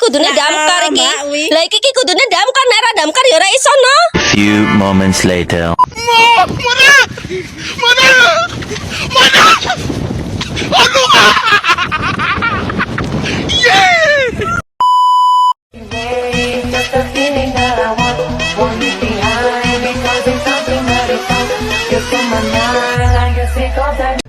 kudune damkar iki. Lah iki kudune damkar, nek ora damkar ya ora iso no. Few moments later. Just a feeling that I want you behind because it's something that is just in my mind. I guess it goes that.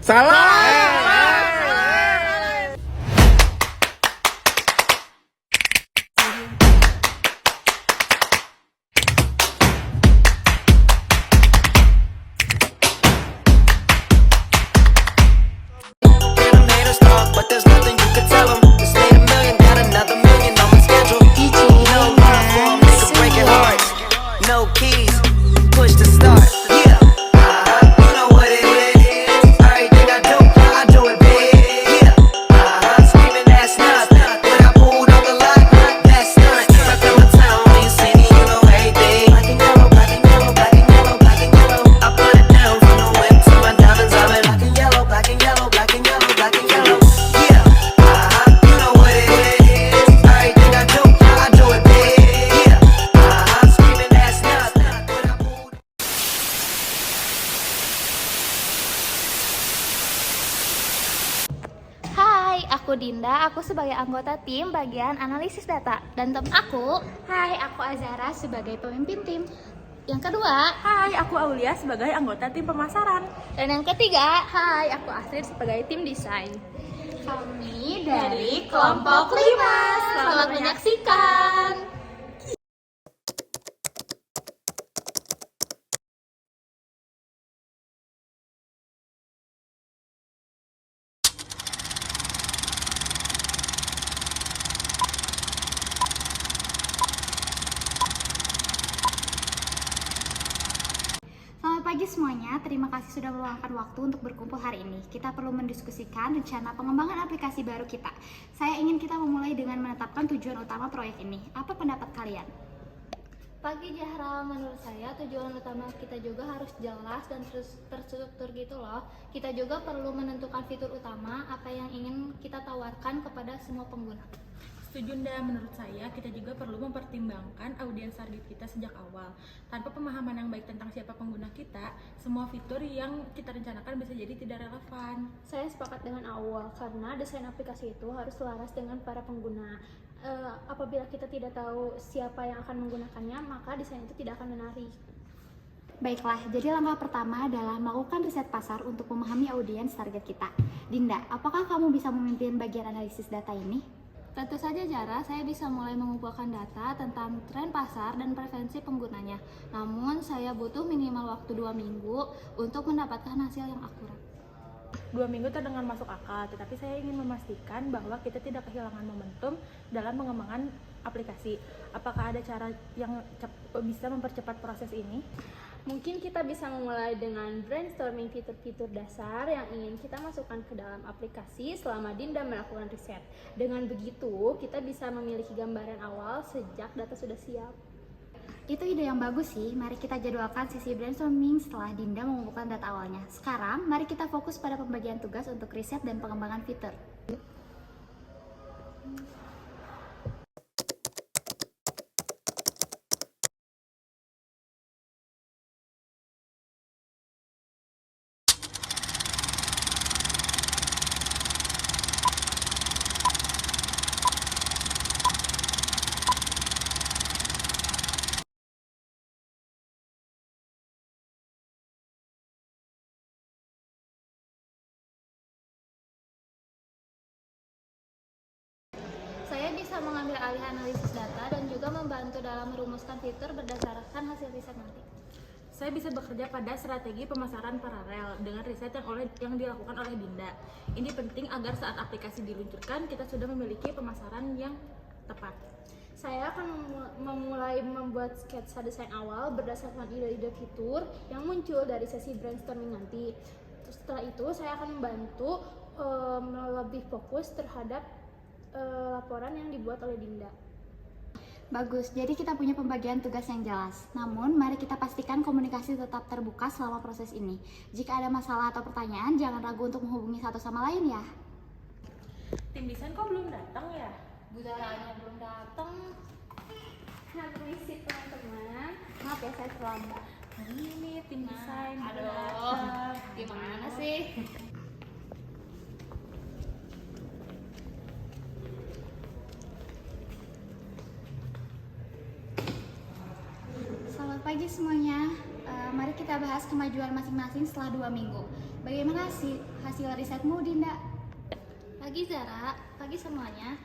Aku Dinda, aku sebagai anggota tim bagian analisis data. Dan teman aku, Hai, aku Azara sebagai pemimpin tim. yang kedua, Hai, aku Aulia sebagai anggota tim pemasaran. dan yang ketiga. Hai, aku Astrid sebagai tim desain. Kami dari kelompok 5. Selamat menyaksikan. Selamat pagi semuanya, terima kasih sudah meluangkan waktu untuk berkumpul hari ini. Kita perlu mendiskusikan rencana pengembangan aplikasi baru kita. Saya ingin kita memulai dengan menetapkan tujuan utama proyek ini. Apa pendapat kalian? Pagi Jahra, menurut saya tujuan utama kita juga harus jelas dan terstruktur gitu loh. Kita juga perlu menentukan fitur utama apa yang ingin kita tawarkan kepada semua pengguna. Setuju Nda, menurut saya kita juga perlu mempertimbangkan audiens target kita sejak awal. Tanpa pemahaman yang baik tentang siapa pengguna kita, semua fitur yang kita rencanakan bisa jadi tidak relevan. Saya sepakat dengan awal karena desain aplikasi itu harus selaras dengan para pengguna. Apabila kita tidak tahu siapa yang akan menggunakannya, maka desain itu tidak akan menarik. Baiklah, jadi langkah pertama adalah melakukan riset pasar untuk memahami audiens target kita. Dinda, apakah kamu bisa memimpin bagian analisis data ini? Tentu saja Jara, saya bisa mulai mengumpulkan data tentang tren pasar dan preferensi penggunanya. Namun, saya butuh minimal waktu 2 minggu untuk mendapatkan hasil yang akurat. 2 minggu terdengar masuk akal, tetapi saya ingin memastikan bahwa kita tidak kehilangan momentum dalam pengembangan aplikasi. Apakah ada cara yang bisa mempercepat proses ini? Mungkin kita bisa memulai dengan brainstorming fitur-fitur dasar yang ingin kita masukkan ke dalam aplikasi selama Dinda melakukan riset. Dengan begitu, kita bisa memiliki gambaran awal sejak data sudah siap. Itu ide yang bagus sih, mari kita jadwalkan sesi brainstorming setelah Dinda mengumpulkan data awalnya. Sekarang, mari kita fokus pada pembagian tugas untuk riset dan pengembangan fitur. Saya bisa mengambil alih analisis data dan juga membantu dalam merumuskan fitur berdasarkan hasil riset nanti. Saya bisa bekerja pada strategi pemasaran paralel dengan riset yang dilakukan oleh Dinda. Ini penting agar saat aplikasi diluncurkan, kita sudah memiliki pemasaran yang tepat. Saya akan memulai membuat sketsa desain awal berdasarkan ide-ide fitur yang muncul dari sesi brainstorming nanti. Setelah itu, saya akan membantu lebih fokus terhadap laporan yang dibuat oleh Dinda. Bagus, jadi kita punya pembagian tugas yang jelas. Namun, mari kita pastikan komunikasi tetap terbuka selama proses ini. Jika ada masalah atau pertanyaan, jangan ragu untuk menghubungi satu sama lain ya. Tim desain kok belum datang ya? Bu Zaranya belum datang. permisi teman-teman. Maaf ya saya terlambat. Ini tim desain. Aduh, gimana sih? Selamat pagi semuanya. Mari kita bahas kemajuan masing-masing setelah 2 minggu. Bagaimana sih hasil risetmu, Dinda? Pagi Zara, pagi semuanya.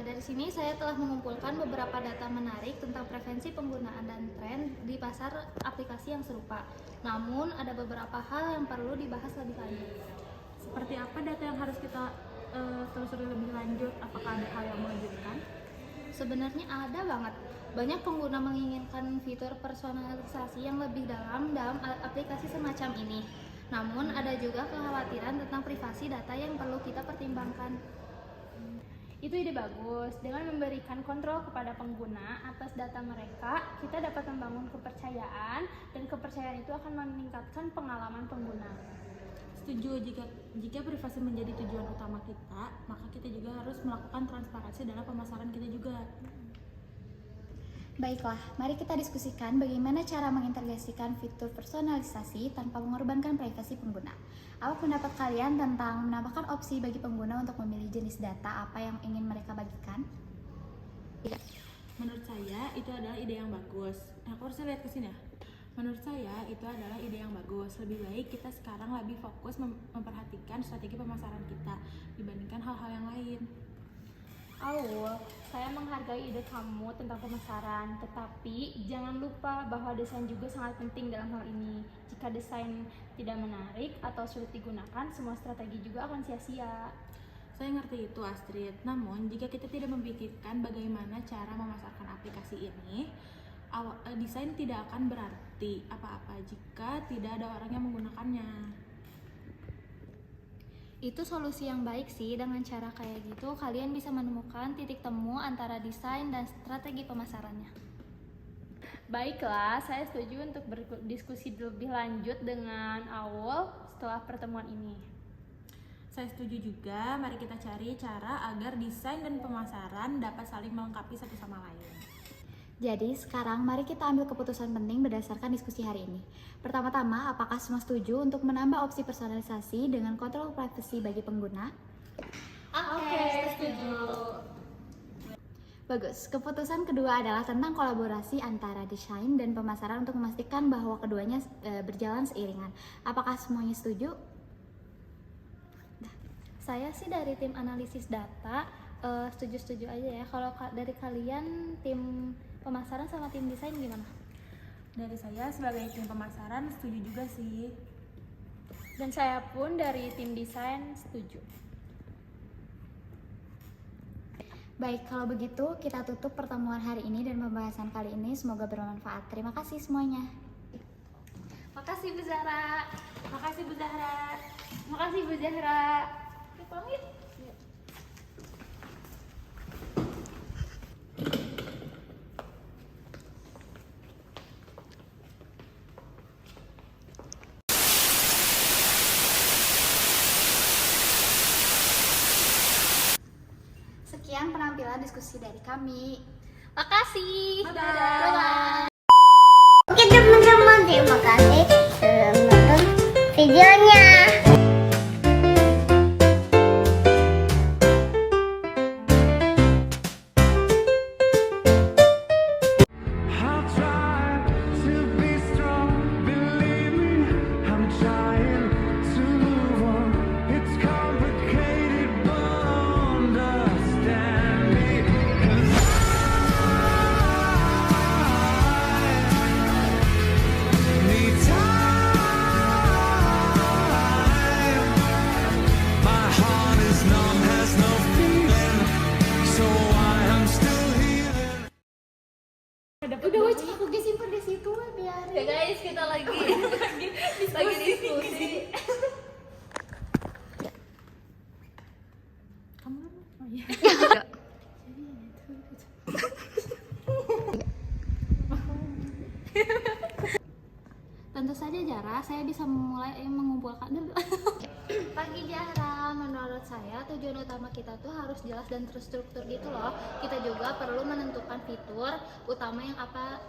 Dari sini saya telah mengumpulkan beberapa data menarik tentang preferensi penggunaan dan tren di pasar aplikasi yang serupa. Namun ada beberapa hal yang perlu dibahas lebih lanjut. Seperti apa data yang harus kita telusuri lebih lanjut? Apakah ada hal yang mengejutkan? Sebenarnya ada banget. Banyak pengguna menginginkan fitur personalisasi yang lebih dalam aplikasi semacam ini. Namun ada juga kekhawatiran tentang privasi data yang perlu kita pertimbangkan. Itu ide bagus. Dengan memberikan kontrol kepada pengguna atas data mereka, kita dapat membangun kepercayaan, dan kepercayaan itu akan meningkatkan pengalaman pengguna. Setuju, jika privasi menjadi tujuan utama kita, maka kita juga harus melakukan transparansi dalam pemasaran kita juga. Baiklah, mari kita diskusikan bagaimana cara mengintegrasikan fitur personalisasi tanpa mengorbankan privasi pengguna. Apa pendapat kalian tentang menambahkan opsi bagi pengguna untuk memilih jenis data apa yang ingin mereka bagikan? Menurut saya itu adalah ide yang bagus. Aku harus lihat ke sini ya. Menurut saya itu adalah ide yang bagus. Lebih baik kita sekarang lebih fokus memperhatikan strategi pemasaran kita dibandingkan hal-hal yang lain. Aul, saya menghargai ide kamu tentang pemasaran, tetapi jangan lupa bahwa desain juga sangat penting dalam hal ini. Jika desain tidak menarik atau sulit digunakan, semua strategi juga akan sia-sia. Saya ngerti itu Astrid, namun jika kita tidak memikirkan bagaimana cara memasarkan aplikasi ini, desain tidak akan berarti apa-apa jika tidak ada orang yang menggunakannya. Itu solusi yang baik sih. Dengan cara kayak gitu kalian bisa menemukan titik temu antara desain dan strategi pemasarannya. Baiklah, saya setuju untuk berdiskusi lebih lanjut dengan Aul setelah pertemuan ini. Saya setuju juga, mari kita cari cara agar desain dan pemasaran dapat saling melengkapi satu sama lain. Jadi sekarang mari kita ambil keputusan penting berdasarkan diskusi hari ini. Pertama-tama, apakah semua setuju untuk menambah opsi personalisasi dengan kontrol privasi bagi pengguna? Oke, setuju. Bagus. Keputusan kedua adalah tentang kolaborasi antara desain dan pemasaran untuk memastikan bahwa keduanya berjalan seiringan. Apakah semuanya setuju? Saya sih dari tim analisis data setuju-setuju aja ya. Kalau dari kalian tim pemasaran sama tim desain gimana? Dari saya sebagai tim pemasaran setuju juga sih. Dan saya pun dari tim desain setuju. Baik, kalau begitu kita tutup pertemuan hari ini dan pembahasan kali ini. Semoga bermanfaat. Terima kasih semuanya. Makasih Bu Zahra. Makasih Bu Zahra. Makasih Bu Zahra. Yuk pulang yuk. Sekian penampilan diskusi dari kami. Makasih. Dadah. Oke teman-teman, terima kasih sudah menonton videonya. I'll try to be strong, believe me, I'm trying to move on. It's complicated, but understand me, 'cause I need time. My heart is numb, has no feeling, so I am still healing. Udah wajib aku simpen di situ biar. Ya guys, kita lagi diskusi. Kamu kan? Oh iya. Tentu saja Zara, saya bisa memulai mengumpulkan dulu. Pagi Zahra, menurut saya tujuan utama kita tuh harus jelas dan terstruktur gitu loh. Kita juga perlu menentukan fitur utama yang apa